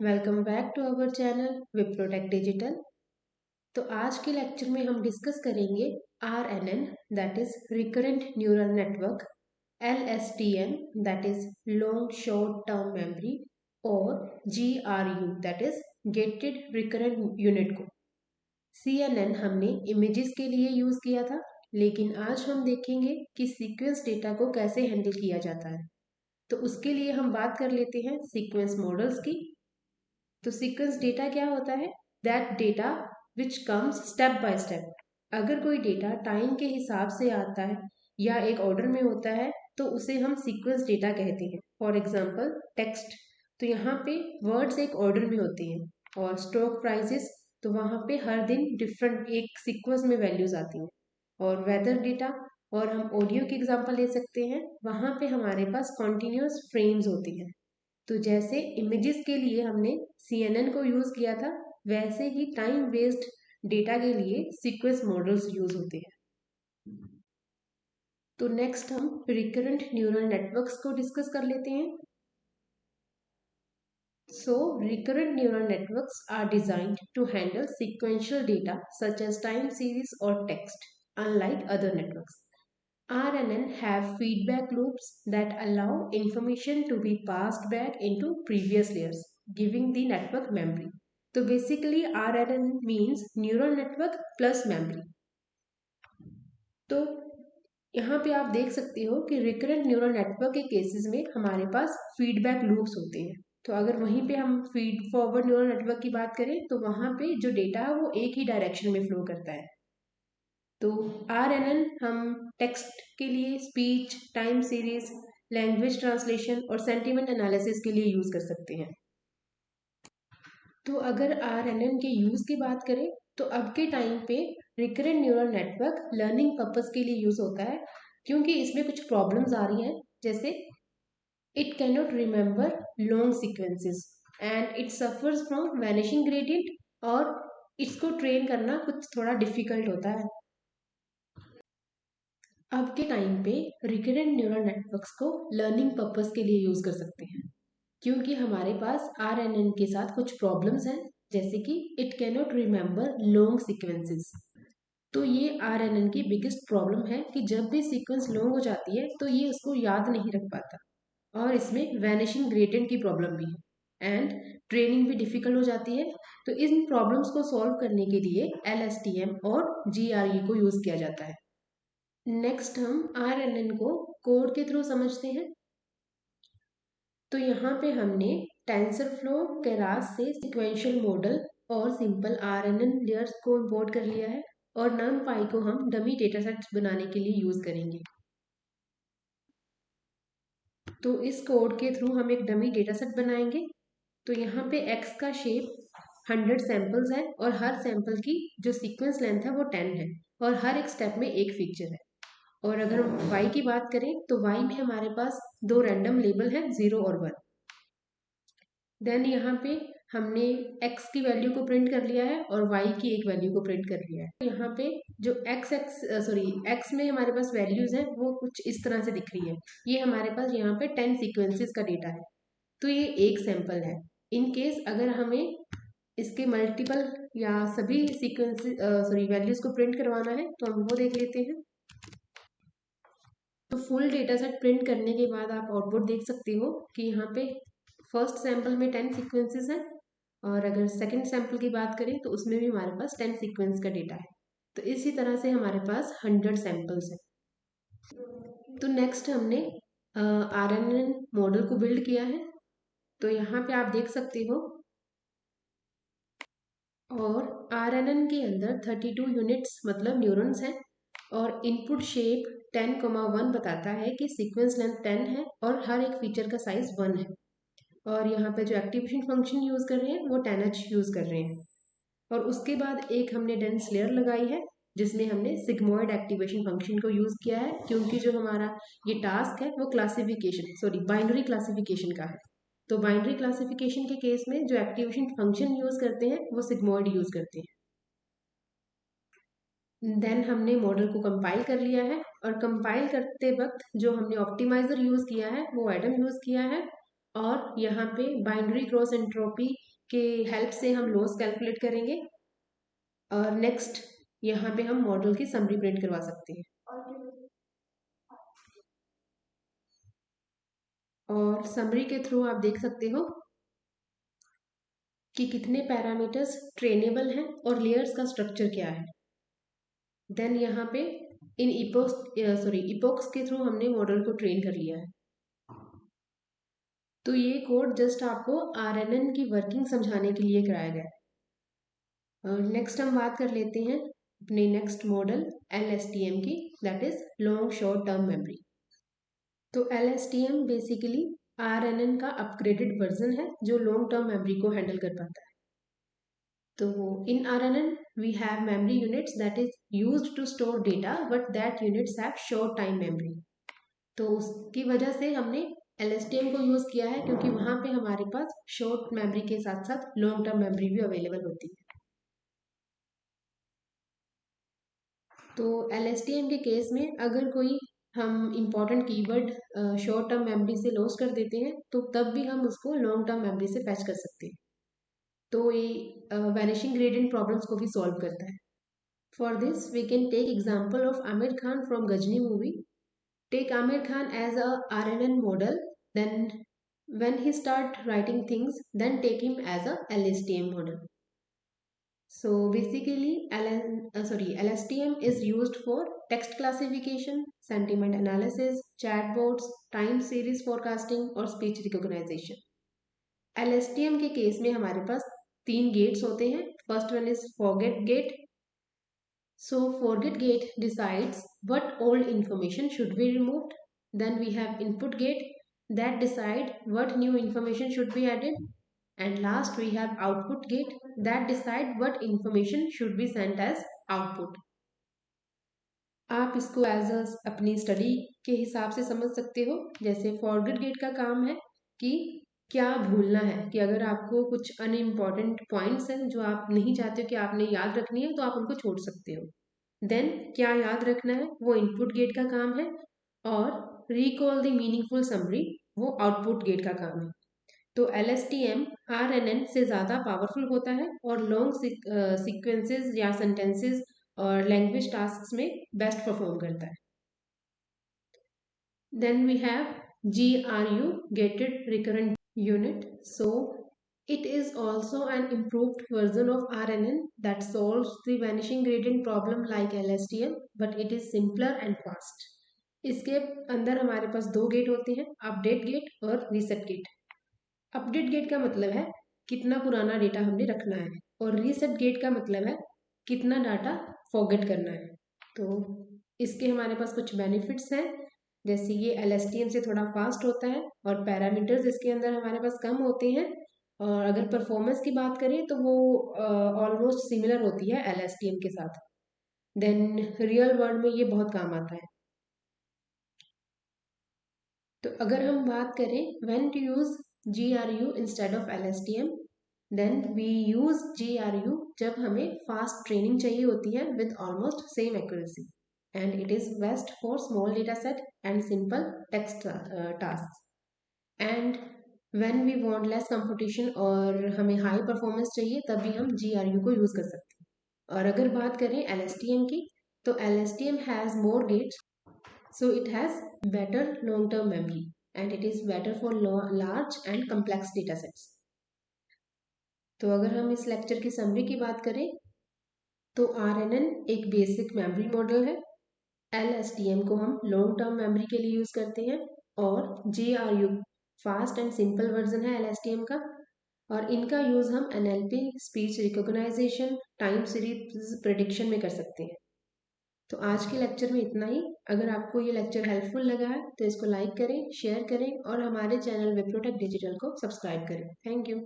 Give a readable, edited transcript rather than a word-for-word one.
Welcome back to our channel Wiprotech digital. तो आज के लेक्चर में हम डिस्कस करेंगे RNN that is recurrent neural network, LSTM that is long short term memory और GRU that is gated recurrent unit को। CNN हमने images के लिए यूज किया था, लेकिन आज हम देखेंगे कि सीक्वेंस डेटा को कैसे हैंडल किया जाता है। तो उसके लिए हम बात कर लेते हैं सीक्वेंस मॉडल्स की। तो सीक्वेंस डेटा क्या होता है? That data which comes step by step. अगर कोई डेटा टाइम के हिसाब से आता है या एक ऑर्डर में होता है तो उसे हम सीक्वेंस डेटा कहते हैं। फॉर एग्जांपल टेक्स्ट, तो यहाँ पे वर्ड्स एक ऑर्डर में होते हैं, और स्टॉक प्राइसेस, तो वहाँ पे हर दिन डिफरेंट एक सीक्वेंस में वैल्यूज आती हैं। और वेदर डेटा, और हम ऑडियो की एग्जांपल ले सकते हैं, वहाँ पे हमारे पास कॉन्टिन्यूस फ्रेम्स होती हैं। तो जैसे इमेजेस के लिए हमने CNN को यूज किया था, वैसे ही टाइम बेस्ड डेटा के लिए सीक्वेंस मॉडल्स यूज होते हैं। तो नेक्स्ट हम रिकरेंट न्यूरल नेटवर्क्स को डिस्कस कर लेते हैं। So, recurrent neural networks are designed to handle sequential data such as time series or text, unlike other networks. RNN have feedback loops that allow information to be passed back into previous layers, giving the network memory. तो basically RNN means neural network plus memory. तो यहाँ पे आप देख सकते हो कि recurrent neural network के केसेस में हमारे पास फीडबैक लूप्स होते हैं। तो अगर वहीं पे हम फीड फॉरवर्ड न्यूरल नेटवर्क की बात करें तो वहाँ पे जो डेटा है वो एक ही डायरेक्शन में फ्लो करता है। तो RNN हम टेक्स्ट के लिए speech, time series, language translation और सेंटिमेंट एनालिसिस के लिए यूज कर सकते हैं। तो अगर RNN के यूज की बात करें तो अब के टाइम पे recurrent neural network learning purpose के लिए यूज होता है, क्योंकि इसमें कुछ प्रॉब्लम्स आ रही हैं, जैसे it can not remember long sequences and it suffers from vanishing gradient, और इसको ट्रेन करना कुछ थोड़ा डिफिकल्ट होता है। अब के टाइम पे रिकरेंट न्यूरल नेटवर्क्स को लर्निंग पर्पस के लिए यूज कर सकते हैं, क्योंकि हमारे पास RNN के साथ कुछ प्रॉब्लम्स हैं, जैसे कि it can not remember long sequences. तो ये RNN की बिगेस्ट प्रॉब्लम है कि जब भी सीक्वेंस लॉन्ग हो जाती है तो ये उसको याद नहीं रख पाता, और इसमें वैनिशिंग ग्रेडियंट की प्रॉब्लम भी है एंड ट्रेनिंग भी डिफिकल्ट हो जाती है। तो इन प्रॉब्लम्स को सॉल्व करने के लिए LSTM और GRE को यूज किया जाता है। नेक्स्ट हम RNN को कोड के थ्रू समझते हैं। तो यहाँ पे हमने टेंसरफ्लो, केरास से सिक्वेंशियल मॉडल और सिंपल RNN लेयर्स को इंपोर्ट कर लिया है, और NumPy को हम डमी डेटासेट्स बनाने के लिए यूज करेंगे। तो इस कोड के थ्रू हम एक डमी डेटासेट बनाएंगे। तो यहाँ पे X का शेप 100 सैंपल्स है, और हर सैंपल की जो सीक्वेंस लेंथ है वो 10 है, और हर एक स्टेप में एक फीचर है। और अगर हम Y की बात करें तो Y में हमारे पास दो रैंडम लेबल हैं, 0 और 1। देन यहाँ पे हमने X की वैल्यू को प्रिंट कर लिया है और Y की एक वैल्यू को प्रिंट कर लिया है। यहाँ पे जो X में हमारे पास वैल्यूज है वो कुछ इस तरह से दिख रही है। ये हमारे पास यहाँ पे 10 सीक्वेंसेस का डेटा है, तो ये एक सैंपल है। इन केस अगर हमें इसके मल्टीपल या सभी सीक्वेंसेस वैल्यूज को प्रिंट करवाना है तो हम वो देख लेते हैं। तो फुल डेटा सेट प्रिंट करने के बाद आप आउटपुट देख सकते हो कि यहाँ पे फर्स्ट सैंपल में 10 सीक्वेंसेस हैं, और अगर सेकंड सैंपल की बात करें तो उसमें भी हमारे पास 10 सीक्वेंस का डेटा है। तो इसी तरह से हमारे पास 100 सैंपल्स हैं। तो नेक्स्ट हमने RNN मॉडल को बिल्ड किया है। तो यहाँ पे आप देख सकते हो, और RNN के अंदर 32 यूनिट्स मतलब न्यूरॉन्स हैं, और इनपुट शेप 10,1 बताता है कि सीक्वेंस लेंथ 10 है और हर एक फीचर का साइज 1 है। और यहाँ पे जो एक्टिवेशन फंक्शन यूज कर रहे हैं वो 10H यूज कर रहे हैं। और उसके बाद एक हमने डेंस लेयर लगाई है जिसमें हमने सिग्मोइड एक्टिवेशन फंक्शन को यूज किया है, क्योंकि जो हमारा ये टास्क है वो बाइनरी क्लासिफिकेशन का है। तो बाइनरी क्लासिफिकेशन के केस में जो एक्टिवेशन फंक्शन यूज करते हैं वो सिग्मोइड यूज करते हैं। देन हमने मॉडल को कंपाइल कर लिया है, और कंपाइल करते वक्त जो हमने ऑप्टिमाइजर यूज किया है वो एडम यूज किया है, और यहाँ पे बाइनरी क्रॉस एंट्रोपी के हेल्प से हम लॉस कैलकुलेट करेंगे। और नेक्स्ट यहाँ पे हम मॉडल की समरी प्रिंट करवा सकते हैं। और समरी के थ्रू आप देख सकते हो कि कितने पैरामीटर्स ट्रेनेबल हैं और लेयर्स का स्ट्रक्चर क्या है। देन यहाँ पे इन इपोक्स के थ्रू हमने मॉडल को ट्रेन कर लिया है। तो ये कोड जस्ट आपको RNN की वर्किंग समझाने के लिए कराया गया है। नेक्स्ट हम बात कर लेते हैं अपने नेक्स्ट मॉडल LSTM की, that is long short term memory. तो LSTM बेसिकली RNN का अपग्रेडेड वर्जन है जो लॉन्ग टर्म मेमोरी को हैंडल कर पाता है। तो in RNN we have memory units that is used to store data but that units have short time memory। तो उसकी वजह से हमने LSTM को यूज़ किया है क्योंकि वहाँ पे हमारे पास शॉर्ट मेमोरी के साथ साथ लॉन्ग टर्म मेमोरी भी अवेलेबल होती है। तो LSTM के केस में अगर कोई हम important keyword short term memory से लॉस कर देते हैं तो तब भी हम उसको लॉन्ग टर्म मेमोरी से फैच कर सकते हैं। तो ये वैनिशिंग ग्रेडियंट प्रॉब्लम्स को भी सॉल्व करता है। For this we can take example of Aamir Khan from Ghajini movie. Take Amir Khan as a RNN model, then when he start writing things, then take him as a LSTM model. So basically, LSTM is used for text classification, sentiment analysis, chatbots, time series forecasting और speech recognition. LSTM के case में हमारे पास 3 gets होते हैं। First one is forget gate. So forget gate decides what old information should be removed. Then we have input gate that decide what new information should be added. And last we have output gate that decide what information should be sent as output. आप इसको as अपनी study के हिसाब से समझ सकते हो। जैसे फॉरगेट गेट का काम है कि क्या भूलना है, कि अगर आपको कुछ अनइम्पॉर्टेंट पॉइंट्स हैं जो आप नहीं चाहते हो कि आपने याद रखनी है तो आप उनको छोड़ सकते हो। देन क्या याद रखना है वो इनपुट गेट का काम है और रिकॉल द मीनिंगफुल समरी वो आउटपुट गेट का काम है। तो LSTM RNN से ज़्यादा पावरफुल होता है और लॉन्ग सीक्वेंसेस या सेंटेंसेस और लैंग्वेज टास्क्स में बेस्ट परफॉर्म करता है। Then we have GRU, Gated Recurrent Unit. So it is also an improved version of RNN that solves the vanishing gradient problem like LSTM, but it is simpler and fast. इसके अंदर हमारे पास 2 gate होते हैं, update gate और reset gate. Update gate का मतलब है कितना पुराना डेटा हमने रखना है और रीसेट गेट का मतलब है कितना डाटा फॉरगेट करना है। तो इसके हमारे पास कुछ बेनिफिट्स हैं, जैसे ये LSTM से थोड़ा फास्ट होता है और पैरामीटर्स इसके अंदर हमारे पास कम होते हैं। और अगर परफॉर्मेंस की बात करें तो वो ऑलमोस्ट सिमिलर होती है LSTM के साथ। देन रियल वर्ल्ड में ये बहुत काम आता है। तो अगर हम बात करें when to use GRU instead of LSTM, then we use GRU जब हमें फास्ट ट्रेनिंग चाहिए होती है with almost same accuracy, and it is best for small data set and simple text tasks. And when we want less computation और हमें high performance चाहिए तब भी हम GRU को यूज़ कर सकते हैं। और अगर बात करें LSTM की तो LSTM has more gates, so it has better long term memory and it is better for large and complex data sets. तो अगर हम इस लेक्चर की समरी की बात करें तो RNN एक बेसिक मेमोरी मॉडल है, LSTM को हम लॉन्ग टर्म मेमोरी के लिए यूज़ करते हैं और GRU fast and simple version है LSTM का, और इनका यूज़ हम NLP, speech recognisation, time series prediction में कर सकते हैं। तो आज के लेक्चर में इतना ही। अगर आपको ये लेक्चर हेल्पफुल लगा है तो इसको लाइक करें, शेयर करें और हमारे चैनल विप्रोटेक डिजिटल को सब्सक्राइब करें। Thank you.